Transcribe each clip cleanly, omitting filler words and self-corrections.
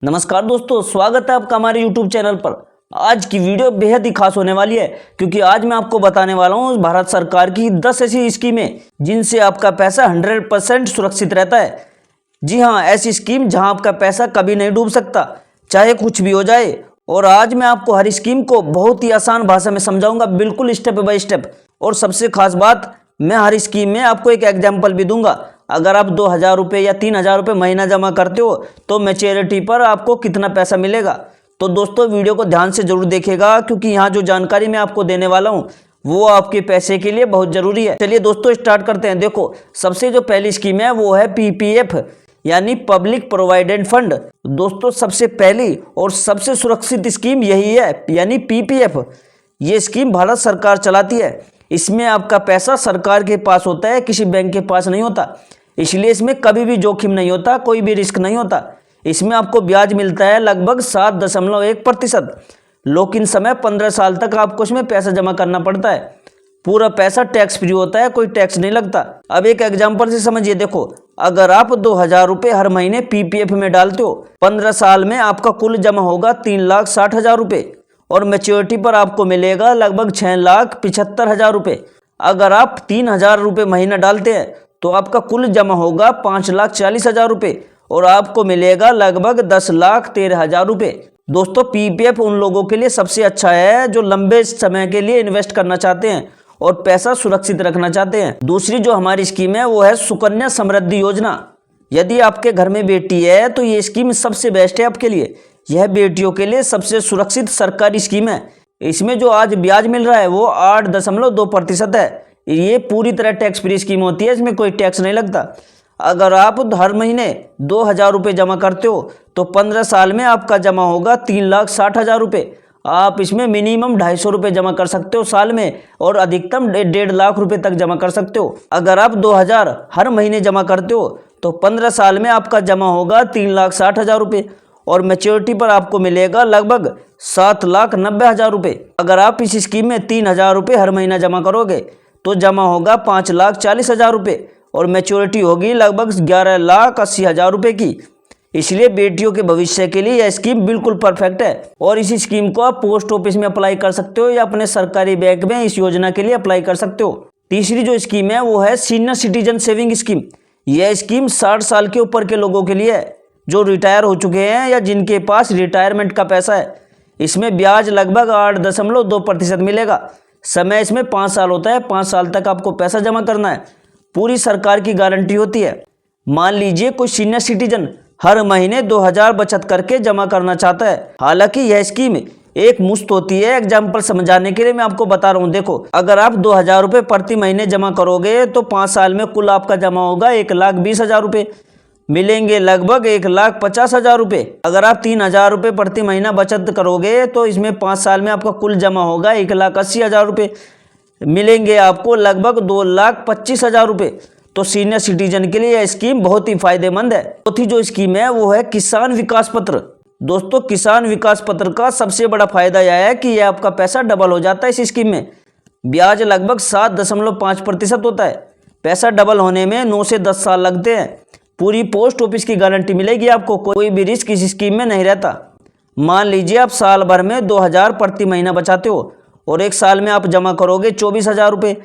नमस्कार दोस्तों, स्वागत है आपका हमारे YouTube चैनल पर। आज की वीडियो बेहद ही खास होने वाली है क्योंकि आज मैं आपको बताने वाला हूं भारत सरकार की 10 ऐसी स्कीमें जिनसे आपका पैसा 100% सुरक्षित रहता है। जी हां, ऐसी स्कीम जहां आपका पैसा कभी नहीं डूब सकता, चाहे कुछ भी हो जाए। और आज मैं आपको हर स्कीम को बहुत ही आसान भाषा में समझाऊंगा, बिल्कुल स्टेप बाय स्टेप। और सबसे खास बात, मैं हर स्कीम में आपको एक एग्जाम्पल भी दूंगा। अगर आप 2,000 रुपये या 3,000 रुपये महीना जमा करते हो तो मैच्योरिटी पर आपको कितना पैसा मिलेगा। तो दोस्तों, वीडियो को ध्यान से जरूर देखिएगा क्योंकि यहाँ जो जानकारी मैं आपको देने वाला हूँ वो आपके पैसे के लिए बहुत ज़रूरी है। चलिए दोस्तों, स्टार्ट करते हैं। देखो, सबसे जो पहली स्कीम है वो है PPF यानी पब्लिक प्रोविडेंट फंड। दोस्तों, सबसे पहली और सबसे सुरक्षित स्कीम यही है यानी PPF। ये स्कीम भारत सरकार चलाती है। इसमें आपका पैसा सरकार के पास होता है, किसी बैंक के पास नहीं होता। इसलिए इसमें कभी भी जोखिम नहीं होता, कोई भी रिस्क नहीं होता। इसमें आपको ब्याज मिलता है लगभग 7.1%। लॉक-इन समय 15 साल तक आपको इसमें पैसा जमा करना पड़ता है। पूरा पैसा टैक्स फ्री होता है, कोई टैक्स नहीं लगता। अब एक एग्जांपल से समझिए। देखो, अगर आप 2,000 रुपये हर महीने PPF में डालते हो, 15 साल में आपका कुल जमा होगा 3,60,000 रुपये और मैच्योरिटी पर आपको मिलेगा लगभग 6,75,000 रुपये। अगर आप 3,000 रुपये महीना डालते हैं तो आपका कुल जमा होगा 5,40,000 रुपये और आपको मिलेगा लगभग 10,13,000 रुपये। दोस्तों, PPF उन लोगों के लिए सबसे अच्छा है जो लंबे समय के लिए इन्वेस्ट करना चाहते हैं और पैसा सुरक्षित रखना चाहते हैं। दूसरी जो हमारी स्कीम है वो है सुकन्या समृद्धि योजना। यदि आपके घर में बेटी है तो ये स्कीम सबसे बेस्ट है आपके लिए। यह बेटियों के लिए सबसे सुरक्षित सरकारी स्कीम है। इसमें जो आज ब्याज मिल रहा है वो 8.2% है। ये पूरी तरह टैक्स फ्री स्कीम होती है, इसमें कोई टैक्स नहीं लगता। अगर आप हर महीने 2,000 रुपये जमा करते हो तो 15 साल में आपका जमा होगा 3,60,000 रुपये। आप इसमें मिनिमम 250 रुपये जमा कर सकते हो साल में और अधिकतम 1.5 लाख रुपये तक जमा कर सकते हो। अगर आप 2,000 हर महीने जमा करते हो तो 15 साल में आपका जमा होगा 3,60,000 रुपये और मैच्योरिटी पर आपको मिलेगा लगभग 7,90,000 रुपये। अगर आप इस स्कीम में 3,000 रुपये हर महीना जमा करोगे तो जमा होगा 5,40,000 रुपये और मैच्योरिटी होगी लगभग 11,80,000 रुपये की। इसलिए बेटियों के भविष्य के लिए यह स्कीम बिल्कुल परफेक्ट है और इस स्कीम को आप पोस्ट ऑफिस में अप्लाई कर सकते हो या अपने सरकारी बैंक में इस योजना के लिए अप्लाई कर सकते हो। तीसरी जो स्कीम है वो है सीनियर सिटीजन सेविंग स्कीम। यह स्कीम 60 साल के ऊपर के लोगों के लिए है जो रिटायर हो चुके हैं या जिनके पास रिटायरमेंट का पैसा है। इसमें ब्याज लगभग 8.2% मिलेगा। समय इसमें 5 साल होता है। 5 साल तक आपको पैसा जमा करना है। पूरी सरकार की गारंटी होती है। मान लीजिए कोई सीनियर सिटीजन हर महीने 2,000 बचत करके जमा करना चाहता है। हालांकि यह स्कीम एक मुश्त होती है। एग्जाम्पल समझाने के लिए मैं आपको बता रहा हूँ। देखो, अगर आप 2,000 रुपये प्रति महीने जमा करोगे तो 5 साल में कुल आपका जमा होगा 1,20,000 रुपये, मिलेंगे लगभग 1,50,000 रुपये। अगर आप 3,000 रुपये प्रति महीना बचत करोगे तो इसमें 5 साल में आपका कुल जमा होगा 1,80,000 रुपये, मिलेंगे आपको लगभग 2,25,000 रुपये। तो सीनियर सिटीजन के लिए यह स्कीम बहुत ही फायदेमंद है। चौथी जो स्कीम है वो है किसान विकास पत्र। दोस्तों, किसान विकास पत्र का सबसे बड़ा फायदा यह है कि यह आपका पैसा डबल हो जाता है। इस स्कीम में ब्याज लगभग 7.5% होता है। पैसा डबल होने में 9 से 10 साल लगते हैं। पूरी पोस्ट ऑफिस की गारंटी मिलेगी आपको, कोई भी रिस्क इस स्कीम में नहीं रहता। मान लीजिए आप साल भर में 2,000 प्रति महीना बचाते हो और एक साल में आप जमा करोगे 24,000 रुपये।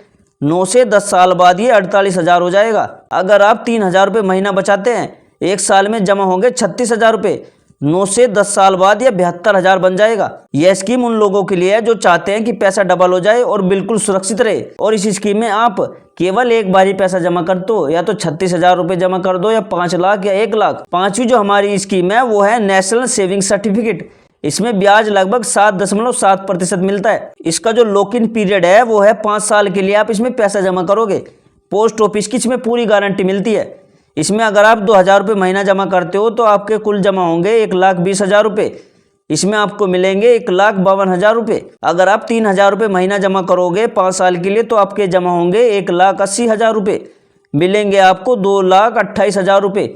9 से 10 साल बाद ये 48,000 हो जाएगा। अगर आप 3,000 रुपये महीना बचाते हैं, एक साल में जमा होंगे 36,000 रुपये। 9 से 10 साल बाद यह 72,000 बन जाएगा। यह स्कीम उन लोगों के लिए है जो चाहते हैं कि पैसा डबल हो जाए और बिल्कुल सुरक्षित रहे। और इस स्कीम में आप केवल एक बार ही पैसा जमा कर दो, या तो 36,000 रुपये जमा कर दो या 5 लाख या 1 लाख। पांचवी जो हमारी स्कीम है वो है नेशनल सेविंग सर्टिफिकेट। इसमें ब्याज लगभग 7.7% मिलता है। इसका जो लॉक इन पीरियड है वो है 5 साल के लिए आप इसमें पैसा जमा करोगे। पोस्ट ऑफिस की इसमें पूरी गारंटी मिलती है। इसमें अगर आप 2,000 रुपये महीना जमा करते हो तो आपके कुल जमा होंगे 1,20,000 रुपये। इसमें आपको मिलेंगे 1,52,000 रुपये। अगर आप 3,000 रुपये महीना जमा करोगे 5 साल के लिए तो आपके जमा होंगे 1,80,000 रुपये, मिलेंगे आपको 2,28,000 रुपये।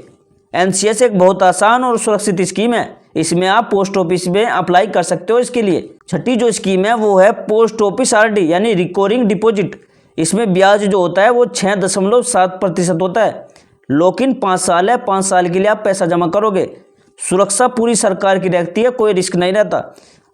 NCS एक बहुत आसान और सुरक्षित स्कीम है। इसमें आप पोस्ट ऑफिस में अप्लाई कर सकते हो इसके लिए। छठी जो स्कीम है वो है पोस्ट ऑफिस RD यानी रिकरिंग डिपॉजिट। इसमें ब्याज जो होता है वो 6.7% होता है। लॉक इन 5 साल है। 5 साल के लिए आप पैसा जमा करोगे। सुरक्षा पूरी सरकार की रहती है, कोई रिस्क नहीं रहता।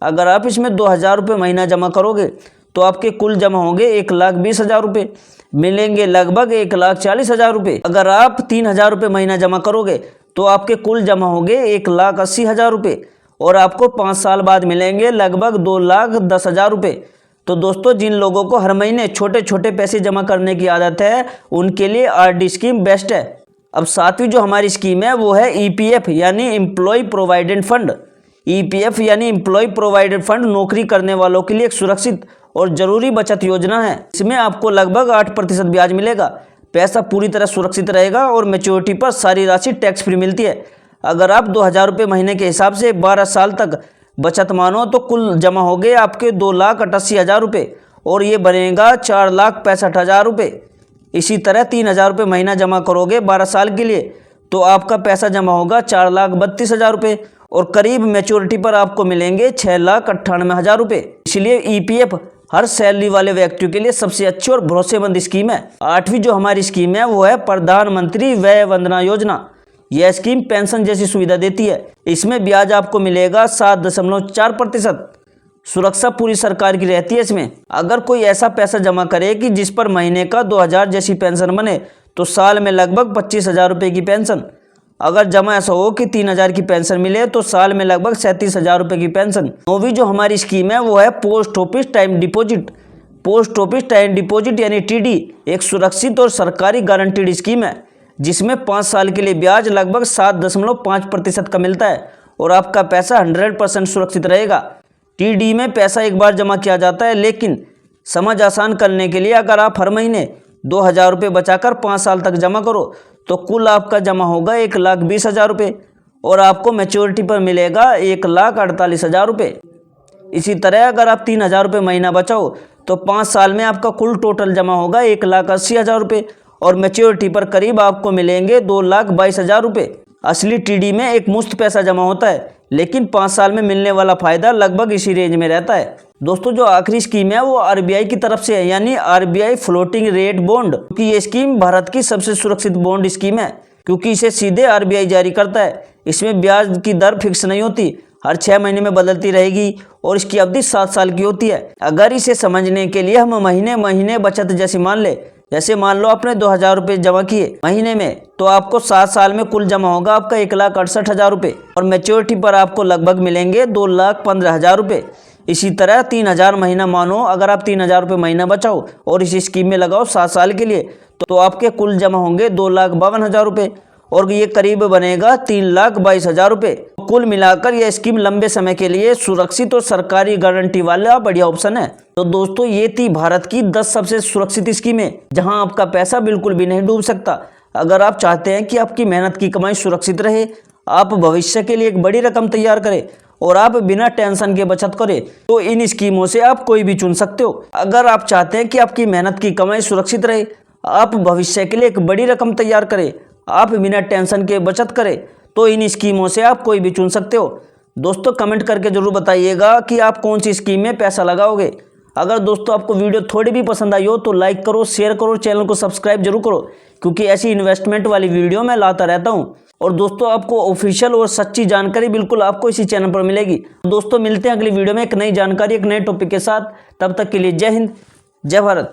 अगर आप इसमें 2,000 रुपये महीना जमा करोगे तो आपके कुल जमा होंगे 1,20,000 रुपये, मिलेंगे लगभग 1,40,000 रुपये। अगर आप 3,000 रुपये महीना जमा करोगे तो आपके कुल जमा होंगे 1,80,000 रुपये और आपको 5 साल बाद मिलेंगे लगभग 2,10,000 रुपये। तो दोस्तों, जिन लोगों को हर महीने छोटे छोटे पैसे जमा करने की आदत है उनके लिए आरडी स्कीम बेस्ट है। अब सातवीं जो हमारी स्कीम है वो है ईपीएफ यानी एम्प्लॉय प्रोविडेंट फंड। ईपीएफ यानी एम्प्लॉय प्रोविडेंट फंड नौकरी करने वालों के लिए एक सुरक्षित और जरूरी बचत योजना है। इसमें आपको लगभग 8% ब्याज मिलेगा, पैसा पूरी तरह सुरक्षित रहेगा और मैच्योरिटी पर सारी राशि टैक्स फ्री मिलती है। अगर आप 2,000 रुपये महीने के हिसाब से 12 साल तक बचत मानो तो कुल जमा हो गए आपके 2,88,000 रुपये और ये बनेगा 4,65,000 रुपये। इसी तरह 3,000 रुपये महीना जमा करोगे 12 साल के लिए तो आपका पैसा जमा होगा 4,32,000 रुपये और करीब मैच्योरिटी पर आपको मिलेंगे 6,98,000 रुपये। इसलिए ईपीएफ हर सैलरी वाले व्यक्तियों के लिए सबसे अच्छी और भरोसेमंद स्कीम है। आठवीं जो हमारी स्कीम है वो है प्रधानमंत्री वय वंदना योजना। यह स्कीम पेंशन जैसी सुविधा देती है। इसमें ब्याज आपको मिलेगा 7.4%। सुरक्षा पूरी सरकार की रहती है। इसमें अगर कोई ऐसा पैसा जमा करे कि जिस पर महीने का 2,000 जैसी पेंशन बने तो साल में लगभग 25,000 रुपये की पेंशन। अगर जमा ऐसा हो कि 3,000 की पेंशन मिले तो साल में लगभग 37,000 रुपये की पेंशन। नौवीं जो हमारी स्कीम है वो है post office time deposit. Post office time deposit यानी टीडी एक सुरक्षित और सरकारी गारंटीड स्कीम है जिसमें 5 साल के लिए ब्याज लगभग 7.5% का मिलता है और आपका पैसा 100% सुरक्षित रहेगा। टीडी में पैसा एक बार जमा किया जाता है, लेकिन समझ आसान करने के लिए अगर आप हर महीने 2,000 रुपये बचाकर 5 साल तक जमा करो तो कुल आपका जमा होगा 1,20,000 रुपये और आपको मैच्योरिटी पर मिलेगा 1,48,000 रुपये। इसी तरह अगर आप 3,000 रुपये महीना बचाओ तो 5 साल में आपका कुल टोटल जमा होगा 1,80,000 रुपये और मैच्योरिटी पर करीब आपको मिलेंगे 2,22,000 रुपये। असली टीडी में एक मुश्त पैसा जमा होता है, लेकिन 5 साल में मिलने वाला फायदा लगभग इसी रेंज में रहता है। दोस्तों, जो आखिरी स्कीम है वो आरबीआई की तरफ से है यानी आरबीआई फ्लोटिंग रेट बॉन्ड। क्योंकि ये स्कीम भारत की सबसे सुरक्षित बॉन्ड स्कीम है क्योंकि इसे सीधे आरबीआई जारी करता है। इसमें ब्याज की दर फिक्स नहीं होती, हर 6 महीने में बदलती रहेगी और इसकी अवधि 7 साल की होती है। अगर इसे समझने के लिए हम महीने महीने बचत जैसी मान ले, जैसे मान लो आपने 2,000 रुपये जमा किए महीने में तो आपको 7 साल में कुल जमा होगा आपका 1,68,000 रुपये और मैच्योरिटी पर आपको लगभग मिलेंगे 2,15,000 रुपये। इसी तरह 3,000 महीना मानो, अगर आप 3,000 रुपये महीना बचाओ और इस स्कीम में लगाओ 7 साल के लिए तो आपके कुल जमा होंगे 2,52,000 रुपये और ये करीब बनेगा 3,22,000 रुपये। कुल मिलाकर यह स्कीम लंबे समय के लिए सुरक्षित और सरकारी गारंटी वाला बढ़िया ऑप्शन है। तो दोस्तों, ये थी भारत की 10 सबसे सुरक्षित स्कीमें जहां आपका पैसा बिल्कुल भी नहीं डूब सकता। अगर आप चाहते हैं कि आपकी मेहनत की कमाई सुरक्षित रहे, आप भविष्य के लिए एक बड़ी रकम तैयार करें और आप बिना टेंशन के बचत करें तो इन स्कीमों से आप कोई भी चुन सकते हो। अगर आप चाहते हैं कि आपकी मेहनत की कमाई सुरक्षित रहे, आप भविष्य के लिए एक बड़ी रकम तैयार करें, आप बिना टेंशन के बचत करें तो इन स्कीमों से आप कोई भी चुन सकते हो। दोस्तों, कमेंट करके जरूर बताइएगा कि आप कौन सी स्कीम में पैसा लगाओगे। अगर दोस्तों आपको वीडियो थोड़ी भी पसंद आई हो तो लाइक करो, शेयर करो, चैनल को सब्सक्राइब जरूर करो क्योंकि ऐसी इन्वेस्टमेंट वाली वीडियो मैं लाता रहता हूं। और दोस्तों, आपको ऑफिशियल और सच्ची जानकारी बिल्कुल आपको इसी चैनल पर मिलेगी। दोस्तों, मिलते हैं अगली वीडियो में एक नई जानकारी, एक नए टॉपिक के साथ। तब तक के लिए जय हिंद, जय भारत।